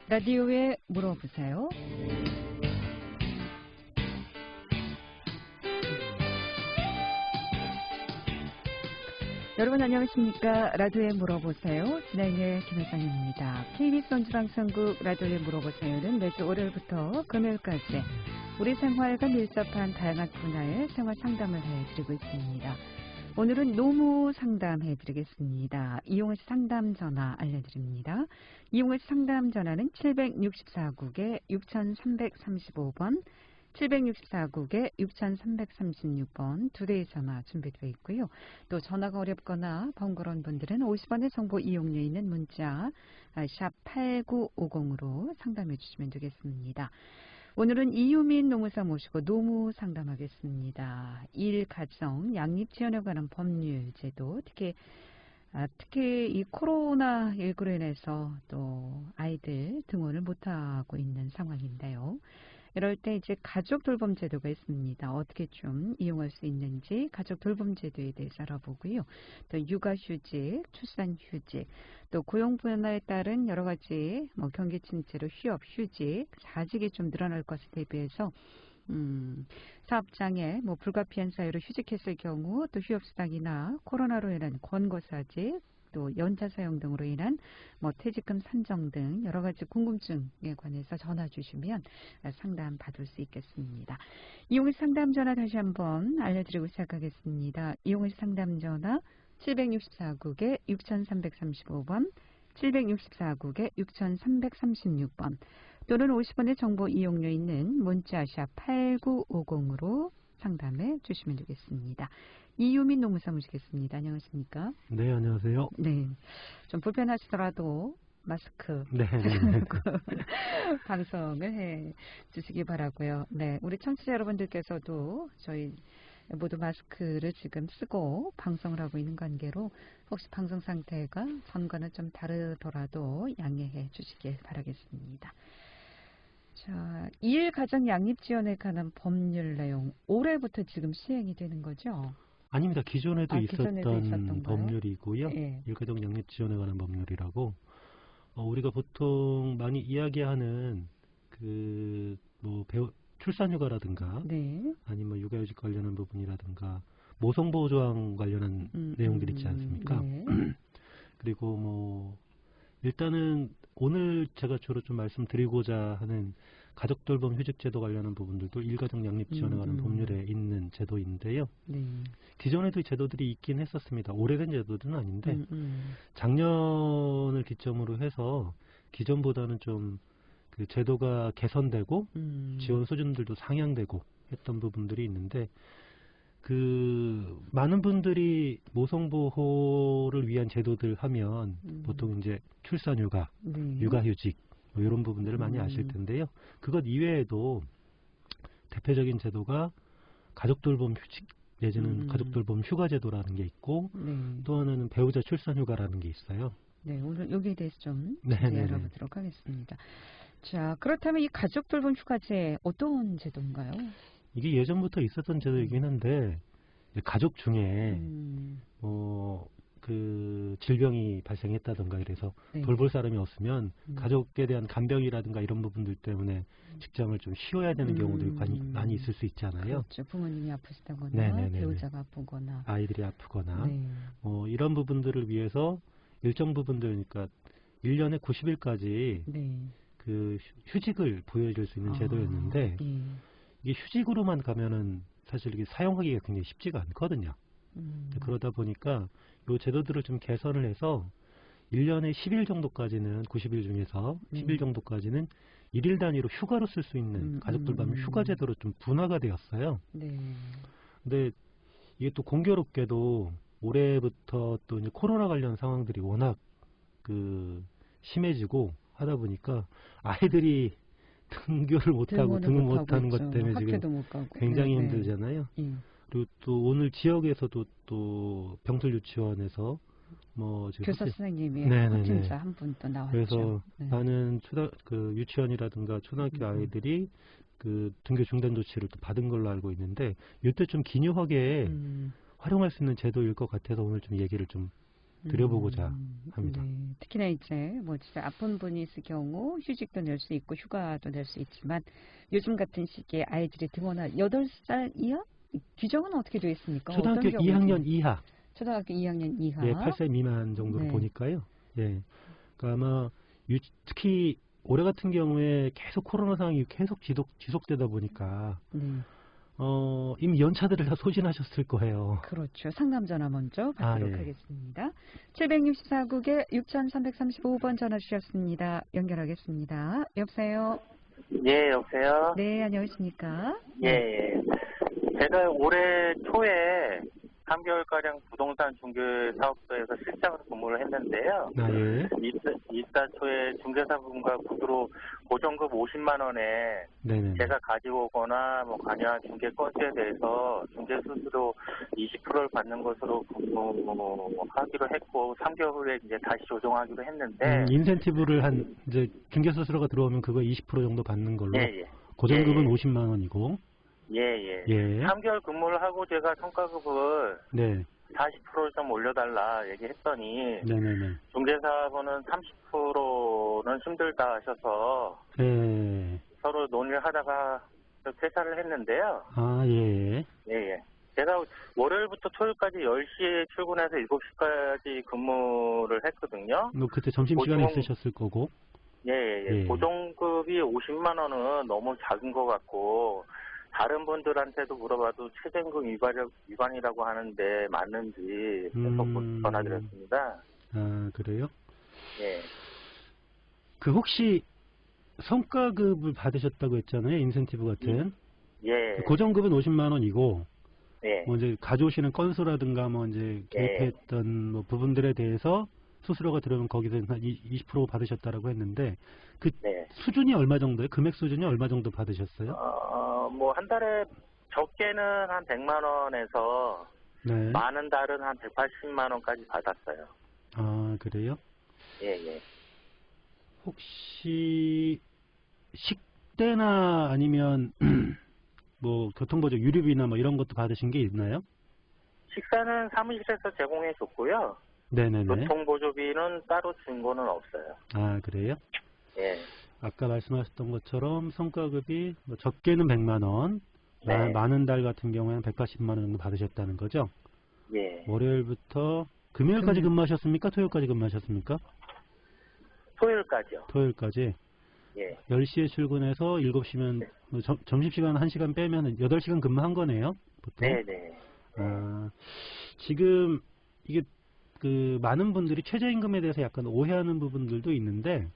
라디오에 물어보세요. 여러분 안녕하십니까? 라디오에 물어보세요. 진행의 김혜상입니다. KBS 원주방송국 라디오에 물어보세요는 매주 월요일부터 금요일까지 우리 생활과 밀접한 다양한 분야의 생활 상담을 해드리고 있습니다. 오늘은 노무 상담해드리겠습니다. 이용시 상담 전화 알려드립니다. 이용시 상담 전화는 764국에 6335번, 764국에 6336번 두 대의 전화 준비되어 있고요. 또 전화가 어렵거나 번거로운 분들은 50원의 정보 이용료 있는 문자 샵 8950으로 상담해 주시면 되겠습니다. 오늘은 이유민 노무사 모시고 노무 상담하겠습니다. 일, 가정, 양립 지원에 관한 법률 제도, 특히 이 코로나19로 인해서 또 아이들 등원을 못하고 있는 상황인데요. 이럴 때 이제 가족 돌봄 제도가 있습니다. 어떻게 좀 이용할 수 있는지 가족 돌봄 제도에 대해서 알아보고요. 또 육아휴직, 출산휴직, 또 고용 분야에 따른 여러 가지 경기 침체로 휴업, 휴직, 사직이 좀 늘어날 것을 대비해서 사업장에 불가피한 사유로 휴직했을 경우 또 휴업수당이나 코로나로 인한 권고사직, 또 연차 사용 등으로 인한 퇴직금 산정 등 여러 가지 궁금증에 관해서 전화 주시면 상담 받을 수 있겠습니다. 이용시 상담 전화 다시 한번 알려드리고 시작하겠습니다. 이용시 상담 전화 764국에 6335번, 764국에 6336번 또는 50원의 정보 이용료 있는 문자샵 8950으로 상담해 주시면 되겠습니다. 이유민 노무사 모시겠습니다. 안녕하십니까? 네, 안녕하세요. 네, 좀 불편하시더라도 마스크 네. 방송을 해 주시기 바라고요. 네, 우리 청취자 여러분들께서도 저희 모두 마스크를 지금 쓰고 방송을 하고 있는 관계로 혹시 방송 상태가 전과는 좀 다르더라도 양해해 주시길 바라겠습니다. 자, 이일 가정 양립 지원에 관한 법률 내용 올해부터 지금 시행이 되는 거죠? 아닙니다. 기존에도 있었던 법률이고요. 네. 일가족 양립 지원에 관한 법률이라고 우리가 보통 많이 이야기하는 출산휴가라든가 네. 아니면 육아휴직 관련한 부분이라든가 모성보호조항 관련한 내용들 있지 않습니까? 네. 그리고 일단은 오늘 제가 주로 좀 말씀드리고자 하는 가족돌봄 휴직제도 관련한 부분들도 일가족 양립 지원에 관한 법률에 있는 제도인데요. 네. 기존에도 이 제도들이 있긴 했었습니다. 오래된 제도들은 아닌데 작년을 기점으로 해서 기존보다는 좀 그 제도가 개선되고 지원 수준들도 상향되고 했던 부분들이 있는데 많은 분들이 모성보호를 위한 제도들 하면 보통 이제 출산휴가, 육아휴직 이런 부분들을 많이 아실 텐데요. 그것 이외에도 대표적인 제도가 가족돌봄 휴직 내지는 가족돌봄 휴가제도라는 게 있고 또 하나는 배우자 출산휴가라는 게 있어요. 네, 오늘 여기에 대해서 좀 알아보도록 하겠습니다. 자, 그렇다면 이 가족돌봄 휴가제 어떤 제도인가요? 이게 예전부터 있었던 제도이긴 한데 가족 중에 질병이 발생했다던가 이래서 돌볼 사람이 없으면 가족에 대한 간병이라든가 이런 부분들 때문에 직장을 좀 쉬어야 되는 경우들이 많이 있을 수 있잖아요. 그렇죠. 부모님이 아프시다거나 배우자가 아프거나 아이들이 아프거나 이런 부분들을 위해서 일정 부분들 그러니까 1년에 90일까지 그 휴직을 보여줄 수 있는 제도였는데 이게 휴직으로만 가면은 사실 이게 사용하기가 굉장히 쉽지가 않거든요. 그러다 보니까 이 제도들을 좀 개선을 해서 1년에 10일 정도까지는 90일 중에서 10일 정도까지는 1일 단위로 휴가로 쓸 수 있는 가족돌봄 휴가 제도로 좀 분화가 되었어요. 근데 이게 또 공교롭게도 올해부터 또 이제 코로나 관련 상황들이 워낙 심해지고 하다 보니까 아이들이 등교를 못하고 등을 못하는 것 때문에 지금 굉장히 힘들잖아요. 그리고 또 오늘 지역에서도 또 병설 유치원에서 교사 선생님이 확진자 한 분 또 나왔죠. 그래서 많은 유치원이라든가 초등학교 아이들이 등교 중단 조치를 또 받은 걸로 알고 있는데 이때 좀 기묘하게 활용할 수 있는 제도일 것 같아서 오늘 좀 얘기를 좀 드려보고자 합니다. 네. 특히나 이제 뭐 진짜 아픈 분이 있을 경우 휴직도 낼 수 있고 휴가도 낼 수 있지만 요즘 같은 시기에 아이들이 등원할 8살 이하? 규정은 어떻게 되어 있습니까? 초등학교 2학년 이하. 초등학교 2학년 이하. 예, 8세 미만 정도로 네. 보니까요. 예. 그러니까 아마 특히 올해 같은 경우에 계속 코로나 상황이 계속 지속되다 보니까 이미 연차들을 다 소진하셨을 거예요. 그렇죠. 상담 전화 먼저 받도록 예. 하겠습니다. 764국에 6335번 전화 주셨습니다. 연결하겠습니다. 여보세요? 예, 여보세요? 네, 안녕하십니까? 예. 제가 올해 초에 3개월가량 부동산 중개 사업소에서 실장으로 근무를 했는데요. 예. 입사 초에 중개사분과 구두로 고정급 50만 원에 네네. 제가 가지고 오거나 뭐 관여한 중개 건수에 대해서 중개 수수료 20%를 받는 것으로 근무하기로 했고 3개월 후에 이제 다시 조정하기로 했는데 인센티브를 한 이제 중개 수수료가 들어오면 그거 20% 정도 받는 걸로. 예. 고정급은 50만 원이고. 예. 예. 3개월 근무를 하고 제가 성과급을 네. 40% 좀 올려달라 얘기했더니 네네네. 중개사분은 30%는 힘들다 하셔서 네. 서로 논의를 하다가 퇴사를 했는데요. 예. 예. 제가 월요일부터 토요일까지 10시에 출근해서 7시까지 근무를 했거든요. 뭐 그때 점심시간에 있으셨을 거고. 예. 고정급이 50만 원은 너무 작은 것 같고 다른 분들한테도 물어봐도 최저임금 위반이라고 하는데 맞는지 계속 전화드렸습니다. 아, 그래요? 예. 그 혹시 성과급을 받으셨다고 했잖아요, 인센티브 같은. 예. 고정급은 50만 원이고, 예. 뭐 이제 가져오시는 건수라든가 뭐 이제 개입했던 뭐 부분들에 대해서 수수료가 들어오면 거기서 한 20% 받으셨다라고 했는데, 그 수준이 얼마 정도예요? 금액 수준이 얼마 정도 받으셨어요? 뭐 한 달에 적게는 한 100만 원에서 많은 달은 한 180만 원까지 받았어요. 아, 그래요? 예. 혹시 식대나 아니면 뭐 교통보조 유류비나 뭐 이런 것도 받으신 게 있나요? 식사는 사무실에서 제공해 줬고요. 네네네. 교통보조비는 따로 준 거는 없어요. 아, 그래요? 예. 아까 말씀하셨던 것처럼 성과급이 뭐 적게는 100만 원, 많은 달 같은 경우에는 180만 원 정도 받으셨다는 거죠? 예. 월요일부터 금요일까지 근무하셨습니까? 토요일까지 근무하셨습니까? 토요일까지요. 토요일까지? 예. 10시에 출근해서 7시면 점심시간 1시간 빼면 8시간 근무한 거네요? 보통? 네네. 아, 지금 이게 그 많은 분들이 최저임금에 대해서 약간 오해하는 부분들도 있는데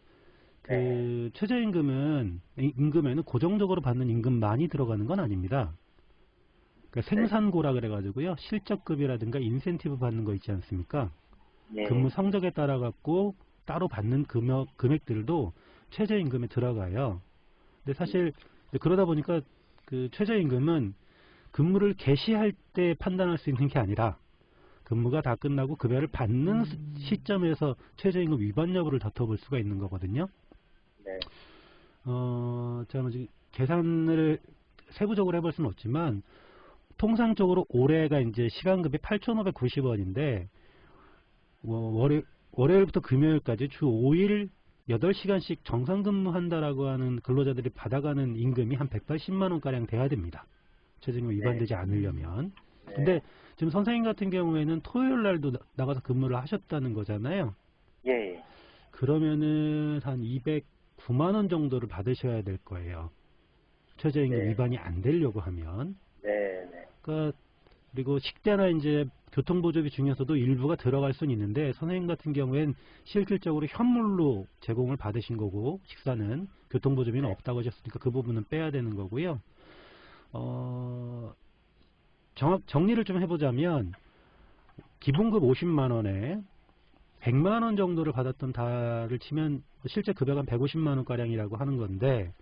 그 최저임금에는 고정적으로 받는 임금만이 들어가는 건 아닙니다. 그러니까 생산고라 그래가지고요. 실적급이라든가 인센티브 받는 거 있지 않습니까? 근무 성적에 따라 갖고 따로 받는 금액들도 최저임금에 들어가요. 근데 사실 그러다 보니까 그 최저임금은 근무를 개시할 때 판단할 수 있는 게 아니라 근무가 다 끝나고 급여를 받는 시점에서 최저임금 위반 여부를 다퉈볼 수가 있는 거거든요. 자, 계산을 세부적으로 해볼 수는 없지만 통상적으로 올해가 이제 시간급이 8,590원인데 월요일부터 금요일까지 주 5일 8시간씩 정상 근무한다라고 하는 근로자들이 받아가는 임금이 한 180만 원가량 돼야 됩니다. 최저임금 위반되지 않으려면. 근데 지금 선생님 같은 경우에는 토요일 날도 나가서 근무를 하셨다는 거잖아요. 예. 그러면은 한 209만 원 정도를 받으셔야 될 거예요. 최저임금 위반이 안 되려고 하면. 그러니까 그리고 식대나 이제 교통보조비 중에서도 일부가 들어갈 수는 있는데 선생님 같은 경우엔 실질적으로 현물로 제공을 받으신 거고 식사는 교통보조비는 없다고 하셨으니까 그 부분은 빼야 되는 거고요. 정리를 좀 해보자면 기본급 50만 원에 100만 원 정도를 받았던 달을 치면 실제 급여가 150만 원가량이라고 하는 건데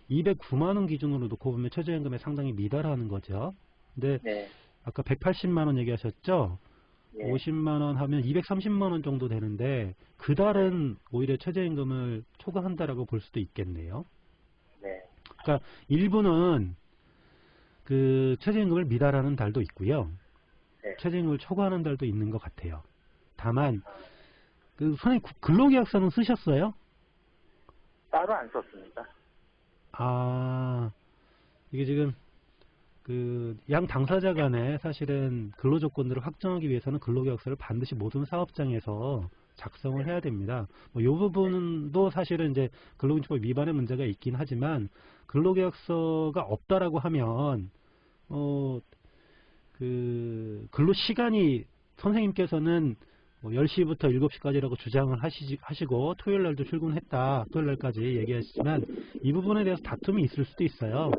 209만 원 기준으로 놓고 보면 최저임금에 상당히 미달하는 거죠. 근데 아까 180만 원 얘기하셨죠? 50만 원 하면 230만 원 정도 되는데 그 달은 오히려 최저임금을 초과한다라고 볼 수도 있겠네요. 그러니까 일부는 그 최저임금을 미달하는 달도 있고요. 최저임금을 초과하는 달도 있는 것 같아요. 다만 그 선생님 근로계약서는 쓰셨어요? 따로 안 썼습니다. 아, 이게 지금 그 양 당사자 간에 사실은 근로조건들을 확정하기 위해서는 근로계약서를 반드시 모든 사업장에서 작성을 해야 됩니다. 뭐 이 부분도 사실은 이제 근로기준법 위반의 문제가 있긴 하지만 근로계약서가 없다라고 하면 그 근로 시간이 선생님께서는 뭐 10시부터 7시까지라고 주장을 하시고 토요일 날도 출근했다. 토요일 날까지 얘기하시지만 이 부분에 대해서 다툼이 있을 수도 있어요.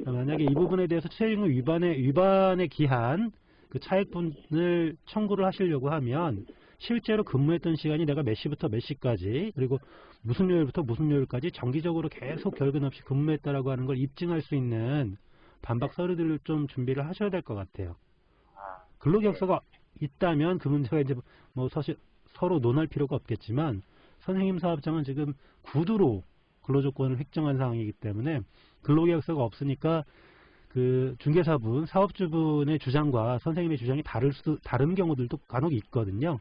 만약에 이 부분에 대해서 최저임금 위반에 기한 그 차액분을 청구를 하시려고 하면 실제로 근무했던 시간이 내가 몇 시부터 몇 시까지 그리고 무슨 요일부터 무슨 요일까지 정기적으로 계속 결근 없이 근무했다라고 하는 걸 입증할 수 있는 반박 서류들을 좀 준비를 하셔야 될 것 같아요. 근로계약서가 있다면 그 문제가 이제 뭐 사실 서로 논할 필요가 없겠지만 선생님 사업장은 지금 구두로 근로조건을 획정한 상황이기 때문에 근로계약서가 없으니까 그 중개사분, 사업주분의 주장과 선생님의 주장이 다른 경우들도 간혹 있거든요.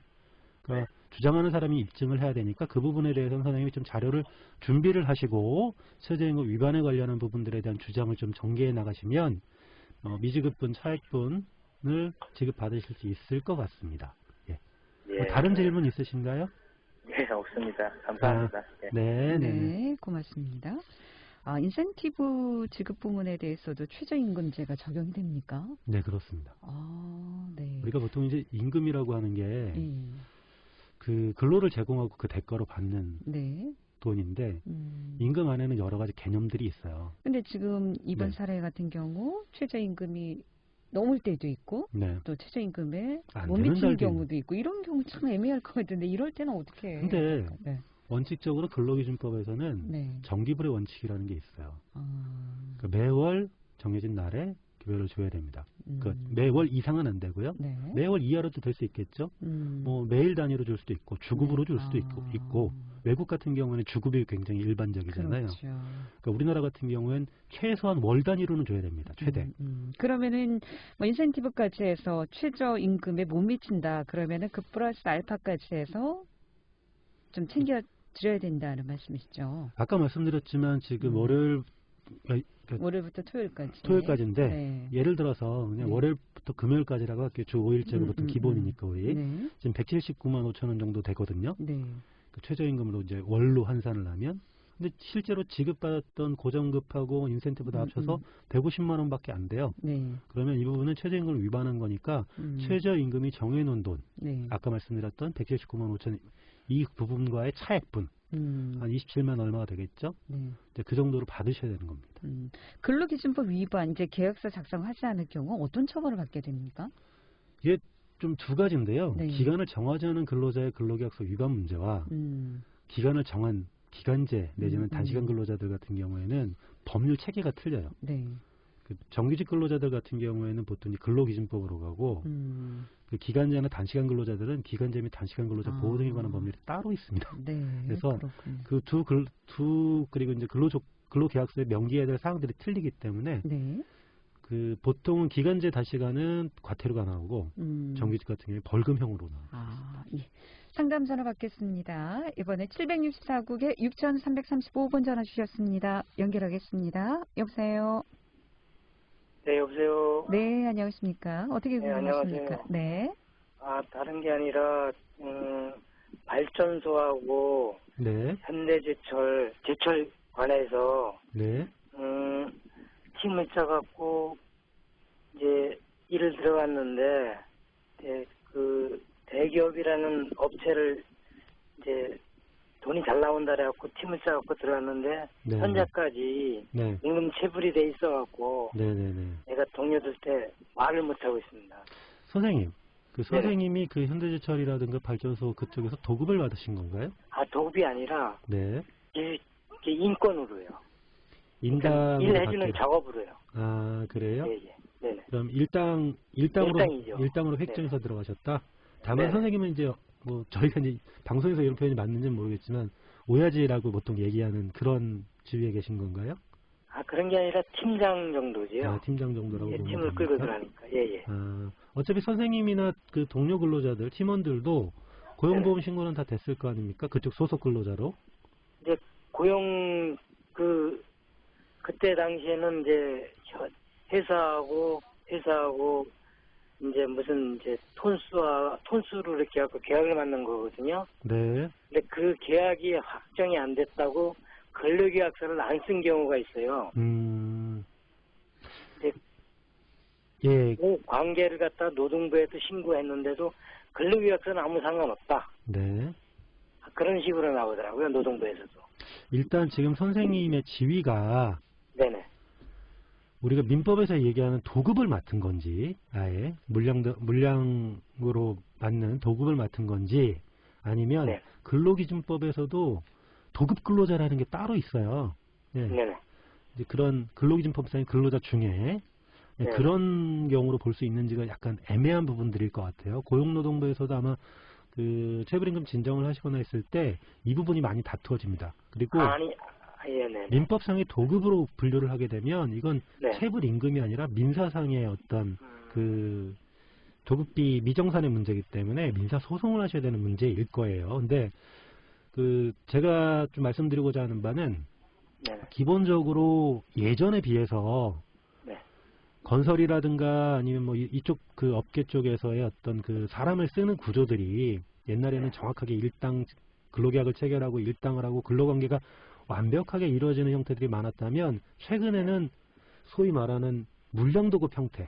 그러니까 주장하는 사람이 입증을 해야 되니까 그 부분에 대해서는 선생님이 좀 자료를 준비를 하시고 최저임금 위반에 관련한 부분들에 대한 주장을 좀 전개해 나가시면 미지급분, 차액분을 지급받으실 수 있을 것 같습니다. 예. 뭐 다른 질문 있으신가요? 네, 없습니다. 감사합니다. 네, 고맙습니다. 인센티브 지급 부분에 대해서도 최저임금제가 적용이 됩니까? 네, 그렇습니다. 네. 우리가 보통 이제 임금이라고 하는 게 그 근로를 제공하고 그 대가로 받는 돈인데 임금 안에는 여러 가지 개념들이 있어요. 근데 지금 이번 사례 같은 경우 최저임금이 넘을 때도 있고 또 최저임금에 못 미치는 경우도 있고 이런 경우 참 애매할 것 같은데 이럴 때는 어떻게 해요? 근데 원칙적으로 근로기준법에서는 정기불의 원칙이라는 게 있어요. 그러니까 매월 정해진 날에 급여를 줘야 됩니다. 그러니까 매월 이상은 안 되고요. 매월 이하로도 될 수 있겠죠. 뭐 매일 단위로 줄 수도 있고 주급으로 줄 수도 있고 외국 같은 경우는 주급이 굉장히 일반적이잖아요. 그렇죠. 그러니까 우리나라 같은 경우엔 최소한 월 단위로는 줘야 됩니다. 최대. 그러면은 뭐 인센티브까지 해서 최저임금에 못 미친다. 그러면은 그 플러스 알파까지 해서 좀 챙겨 드려야 된다는 말씀이시죠? 아까 말씀드렸지만 지금 월요일부터 토요일까지. 토요일까지인데 예를 들어서 그냥 월요일부터 금요일까지라고 할게요. 주 5일제가 보통 기본이니까 우리 지금 179만 5천 원 정도 되거든요. 그 최저임금으로 이제 월로 환산을 하면 근데 실제로 지급받았던 고정급하고 인센티브 다 합쳐서 150만 원밖에 안 돼요. 그러면 이 부분은 최저임금을 위반한 거니까 최저임금이 정해놓은 돈 아까 말씀드렸던 179만 5천 이 부분과의 차액분 한 27만 얼마가 되겠죠? 이제 그 정도로 받으셔야 되는 겁니다. 근로기준법 위반, 이제 계약서 작성하지 않을 경우 어떤 처벌을 받게 됩니까? 이게 좀 두 가지인데요. 기간을 정하지 않은 근로자의 근로계약서 위반 문제와 기간을 정한 기간제 내지는 단시간 근로자들 같은 경우에는 법률 체계가 틀려요. 그 정규직 근로자들 같은 경우에는 보통 근로기준법으로 가고 그 기간제나 단시간 근로자들은 기간제 및 단시간 근로자 보호 등에 관한 법률이 따로 있습니다. 그래서 그 그리고 이제 근로계약서에 명기해야 될 사항들이 틀리기 때문에 그 보통은 기간제 단시간은 과태료가 나오고 정규직 같은 경우에 벌금형으로 나옵니다. 상담 전화 받겠습니다. 이번에 764국에 6335번 전화 주셨습니다. 연결하겠습니다. 여보세요. 네, 여보세요. 네, 안녕하십니까. 어떻게 궁금하십니까? 네. 다른 게 아니라 발전소하고 현대제철 관해서 팀을 짜갖고 이제 일을 들어갔는데 그 대기업이라는 업체를 이제 돈이 잘 나온다 그래갖고 팀을 짜갖고 들어갔는데 현재까지 임금 체불이 돼 있어갖고 내가 동료들한테 말을 못하고 있습니다. 선생님, 그 선생님이 그 현대제철이라든가 발전소 그쪽에서 도급을 받으신 건가요? 도급이 아니라 인건으로요. 인당 일 해주는 작업으로요. 그래요? 네네. 그럼 일당으로 획정해서 들어가셨다. 다만 선생님은 이제 뭐 저희가 이제 방송에서 이런 표현이 맞는지는 모르겠지만 오야지라고 보통 얘기하는 그런 지위에 계신 건가요? 그런 게 아니라 팀장 정도지요. 팀장 정도라고 보면 팀을 끌고 들어가니까. 어차피 선생님이나 그 동료 근로자들, 팀원들도 고용보험 신고는 다 됐을 거 아닙니까? 그쪽 소속 근로자로. 이제 그때 당시에는 이제 회사하고 이제 무슨 이제 톤수로 이렇게 하고 계약을 맺는 거거든요. 네. 근데 그 계약이 확정이 안 됐다고 근로계약서를 안 쓴 경우가 있어요. 이제 예. 그 관계를 갖다 노동부에도 신고했는데도 근로계약서는 아무 상관없다. 네. 그런 식으로 나오더라고요, 노동부에서도. 일단 지금 선생님의 지위가 네네. 우리가 민법에서 얘기하는 도급을 맡은 건지, 아예 물량으로 맡는 도급을 맡은 건지, 아니면 네. 근로기준법에서도 도급 근로자라는 게 따로 있어요. 네. 네네. 이제 그런 근로기준법상의 근로자 중에 네, 그런 경우로 볼 수 있는지가 약간 애매한 부분들일 것 같아요. 고용노동부에서도 아마 그 체불임금 진정을 하시거나 했을 때 이 부분이 많이 다투어집니다. 그리고 민법상의 도급으로 분류를 하게 되면 이건 체불임금이 아니라 민사상의 어떤 그 도급비 미정산의 문제이기 때문에 민사소송을 하셔야 되는 문제일 거예요. 근데 그 제가 좀 말씀드리고자 하는 바는 기본적으로 예전에 비해서 건설이라든가 아니면 뭐 이쪽 그 업계 쪽에서의 어떤 그 사람을 쓰는 구조들이 옛날에는 정확하게 일당 근로계약을 체결하고 일당을 하고 근로관계가 완벽하게 이루어지는 형태들이 많았다면 최근에는 소위 말하는 물량도급 형태,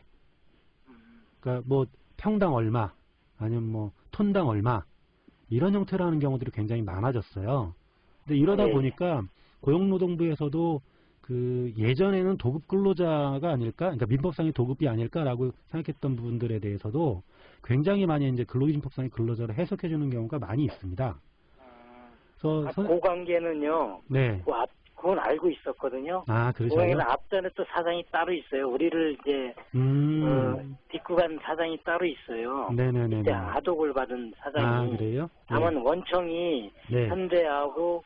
그러니까 뭐 평당 얼마 아니면 뭐 톤당 얼마 이런 형태로 하는 경우들이 굉장히 많아졌어요. 근데 이러다 보니까 고용노동부에서도 그 예전에는 도급 근로자가 아닐까, 그러니까 민법상의 도급이 아닐까라고 생각했던 부분들에 대해서도 굉장히 많이 이제 근로기준법상의 근로자를 해석해 주는 경우가 많이 있습니다. 그래서 그 관계는요. 네. 그건 알고 있었거든요. 아, 그러셔요? 그 앞전에 또 사장이 따로 있어요. 우리를 이제 딛고 간 사장이 따로 있어요. 네네네. 그때 아독을 받은 사장이. 아, 그래요? 다만 원청이 현대하고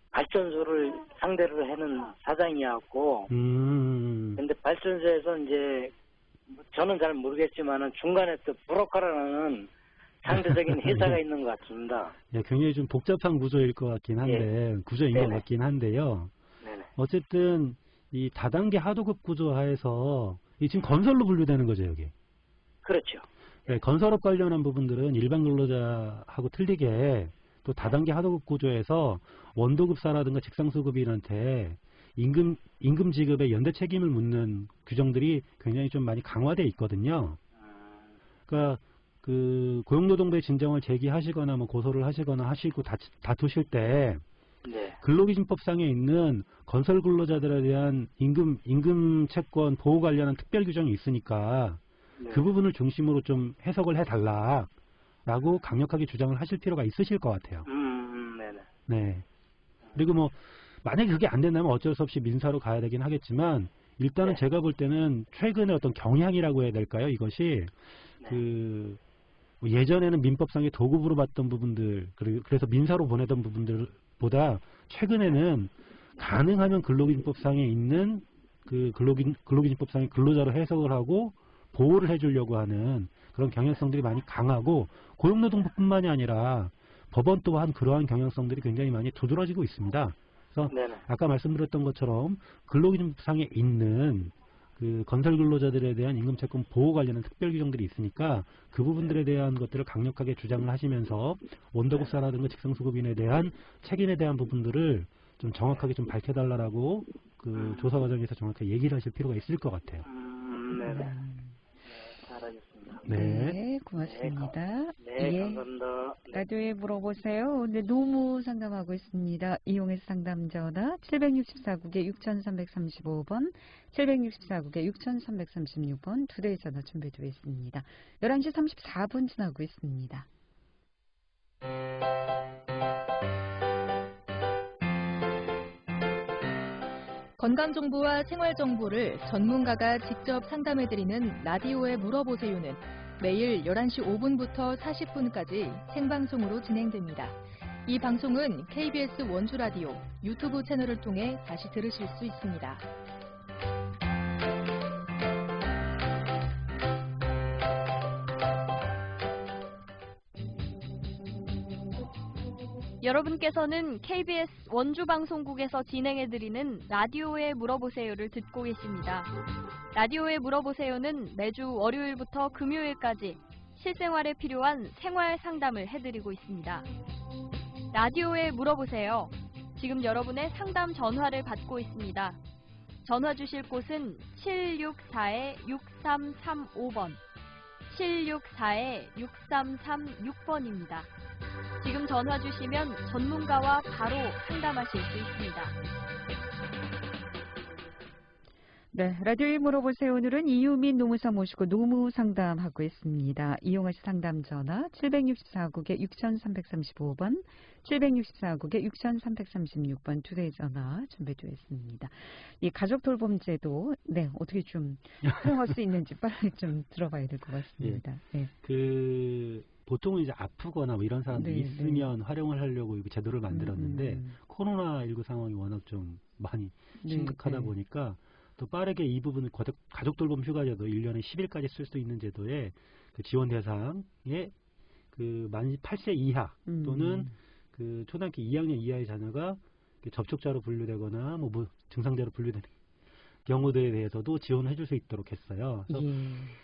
발전소를 상대로 하는 사장이었고, 근데 발전소에서 이제 저는 잘 모르겠지만은 중간에 또 브로커라는 상대적인 회사가 있는 것 같습니다. 예, 굉장히 좀 복잡한 구조일 것 같긴 한데, 구조인 것 같긴 한데요. 어쨌든 이 다단계 하도급 구조 하에서 이 지금 건설로 분류되는 거죠, 여기. 그렇죠. 네, 건설업 관련한 부분들은 일반 근로자하고 틀리게 또 다단계 하도급 구조에서 원도급사라든가 직상수급인한테 임금 지급의 연대 책임을 묻는 규정들이 굉장히 좀 많이 강화되어 있거든요. 그러니까 그 고용노동부의 진정을 제기하시거나 뭐 고소를 하시거나 하시고 다투실 때 근로기준법상에 있는 건설 근로자들에 대한 임금 채권 보호 관련한 특별 규정이 있으니까 그 부분을 중심으로 좀 해석을 해달라라고 강력하게 주장을 하실 필요가 있으실 것 같아요. 네. 그리고 뭐 만약에 그게 안 된다면 어쩔 수 없이 민사로 가야 되긴 하겠지만 일단은 제가 볼 때는 최근의 어떤 경향이라고 해야 될까요? 이것이 그 예전에는 민법상의 도급으로 봤던 부분들, 그래서 민사로 보내던 부분들보다 최근에는 가능하면 근로기준법상에 있는 그 근로기준법상의 근로자로 해석을 하고 보호를 해주려고 하는 그런 경향성들이 많이 강하고 고용노동부뿐만이 아니라 법원 또한 그러한 경향성들이 굉장히 많이 두드러지고 있습니다. 그래서 아까 말씀드렸던 것처럼 근로기준법상에 있는 그 건설 근로자들에 대한 임금채권 보호 관련한 특별 규정들이 있으니까 그 부분들에 대한 것들을 강력하게 주장을 하시면서 원도급사라든가 직성수급인에 대한 책임에 대한 부분들을 좀 정확하게 좀 밝혀달라고 그 조사 과정에서 정확하게 얘기를 하실 필요가 있을 것 같아요. 잘하셨습니다. 네, 고맙습니다. 네, 감사합니다. 라디오에 물어보세요. 오늘 노무 상담하고 있습니다. 이용해서 상담 전화 764국에 6335번, 764국에 6336번 두 대의 전화 준비되어 있습니다. 11시 34분 지나고 있습니다. 건강정보와 생활정보를 전문가가 직접 상담해드리는 라디오에 물어보세요는 매일 11시 5분부터 40분까지 생방송으로 진행됩니다. 이 방송은 KBS 원주라디오 유튜브 채널을 통해 다시 들으실 수 있습니다. 여러분께서는 KBS 원주방송국에서 진행해드리는 라디오에 물어보세요를 듣고 계십니다. 라디오에 물어보세요는 매주 월요일부터 금요일까지 실생활에 필요한 생활 상담을 해드리고 있습니다. 라디오에 물어보세요. 지금 여러분의 상담 전화를 받고 있습니다. 전화 주실 곳은 764-6335번, 764-6336번입니다. 지금 전화 주시면 전문가와 바로 상담하실 수 있습니다. 네, 라디오에 물어보세요. 오늘은 이유민 노무사 모시고 노무 상담하고 있습니다. 이용하실 상담 전화 764국에 6335번, 764국에 6336번 두 대의 전화 준비되어 있습니다. 이 가족 돌봄 제도, 네, 어떻게 좀 활용할 수 있는지 빨리 좀 들어봐야 될 것 같습니다. 네. 보통은 이제 아프거나 뭐 이런 사람들이 있으면 활용을 하려고 이 제도를 만들었는데 코로나19 상황이 워낙 좀 많이 심각하다 보니까 또 빠르게 이 부분을 가족 돌봄 휴가제도 1년에 10일까지 쓸 수 있는 제도에 그 지원 대상에 그 만 8세 이하 또는 그 초등학교 2학년 이하의 자녀가 접촉자로 분류되거나 뭐 증상자로 분류되는 경우들에 대해서도 지원을 해줄 수 있도록 했어요.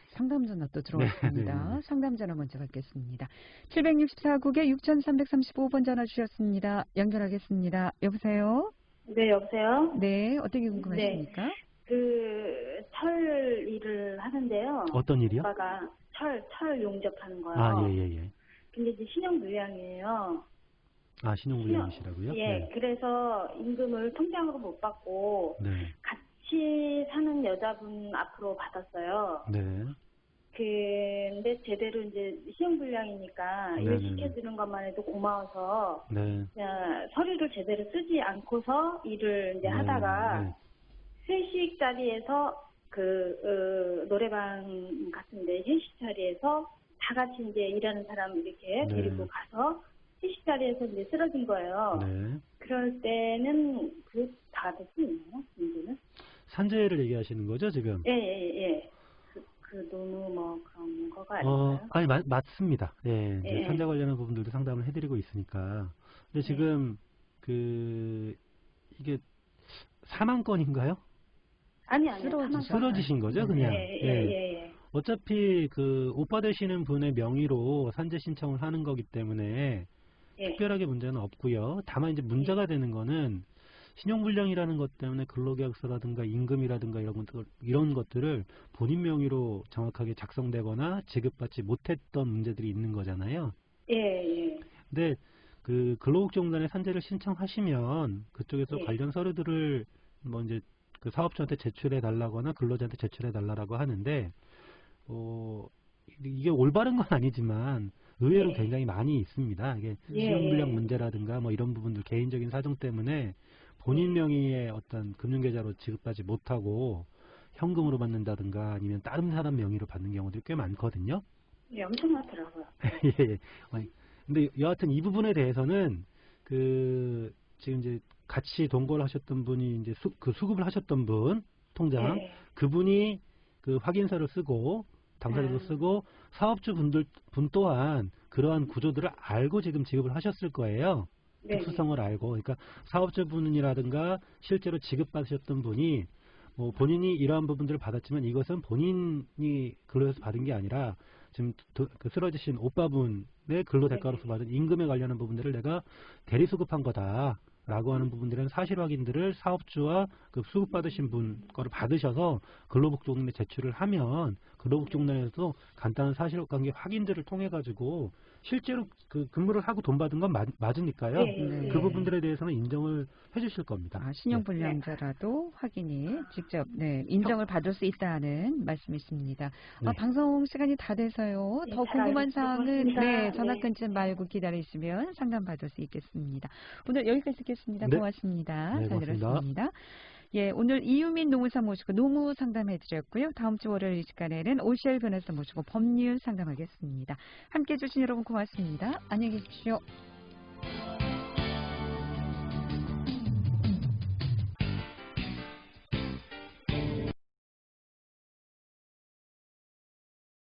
상담 전화 또 들어왔습니다. 상담 전화 먼저 받겠습니다. 764국에 6335번 전화 주셨습니다. 연결하겠습니다. 여보세요? 네, 여보세요? 네, 어떻게 궁금하십니까? 네, 철 일을 하는데요. 어떤 일이요? 오빠가 철 용접하는 거요. 아, 예. 근데 이제 신용불량이에요. 아, 신용불량이시라고요? 예, 그래서 임금을 통장으로 못 받고 같이 사는 여자분 앞으로 받았어요. 네. 근데 제대로 이제 신용불량이니까 일 시켜주는 것만 해도 고마워서 서류를 제대로 쓰지 않고서 일을 이제 하다가 회식 자리에서 노래방 같은데 회식 자리에서 다 같이 이제 일하는 사람 이렇게 데리고 가서 회식 자리에서 이제 쓰러진 거예요. 그럴 때는 받을 수 있나요? 문제는? 산재를 얘기하시는 거죠, 지금? 예. 노무 뭐 그런 거가 아닌가요? 아니 맞습니다. 네, 이제 산재 관련한 부분들도 상담을 해드리고 있으니까. 근데 지금 이게 사망건인가요? 아니요. 쓰러지신 거죠, 그냥. 예. 어차피 오빠 되시는 분의 명의로 산재 신청을 하는 거기 때문에 특별하게 문제는 없고요. 다만 이제 문제가 되는 거는 신용불량이라는 것 때문에 근로계약서라든가 임금이라든가 이런 것들을 본인 명의로 정확하게 작성되거나 지급받지 못했던 문제들이 있는 거잖아요. 예. 근데 근로국정단에 산재를 신청하시면 그쪽에서 관련 서류들을 뭐 이제 그 사업주한테 제출해 달라거나 근로자한테 제출해 달라고 하는데 이게 올바른 건 아니지만 의외로 굉장히 많이 있습니다. 이게 신용불량 문제라든가 뭐 이런 부분들 개인적인 사정 때문에 본인 명의의 어떤 금융계좌로 지급받지 못하고 현금으로 받는다든가 아니면 다른 사람 명의로 받는 경우들이 꽤 많거든요. 예, 엄청 많더라고요. 예. 근데 여하튼 이 부분에 대해서는 지금 이제 같이 동거를 하셨던 분이 이제 수급을 하셨던 분 통장 그분이 확인서를 쓰고 당사자도 쓰고 사업주 분 또한 그러한 구조들을 알고 지금 지급을 하셨을 거예요. 특수성을 알고. 그러니까 사업주분이라든가 실제로 지급받으셨던 분이 뭐 본인이 이러한 부분들을 받았지만 이것은 본인이 근로에서 받은 게 아니라 지금 쓰러지신 오빠분의 근로 대가로서 받은 임금에 관련한 부분들을 내가 대리수급한 거다. 라고 하는 부분들은 사실 확인들을 사업주와 수급받으신 분 거를 받으셔서 근로복지공단에 제출을 하면 근로복지공단에서도 간단한 사실관계 확인들을 통해 가지고 실제로 근무를 하고 돈 받은 건 맞으니까요. 그 부분들에 대해서는 인정을 해주실 겁니다. 신용불량자라도 확인이 직접 인정을 받을 수 있다는 말씀이십니다. 방송 시간이 다 돼서요. 더 궁금한 사항은 전화 끊지 말고 기다리시면 상담받을 수 있겠습니다. 오늘 여기까지 듣겠습니다. 고맙습니다. 잘 들었습니다. 예, 오늘 이유민 노무사 모시고 노무 상담해드렸고요. 다음 주 월요일 이 시간에는 오시엘 변호사 모시고 법률 상담하겠습니다. 함께해 주신 여러분 고맙습니다. 안녕히 계십시오.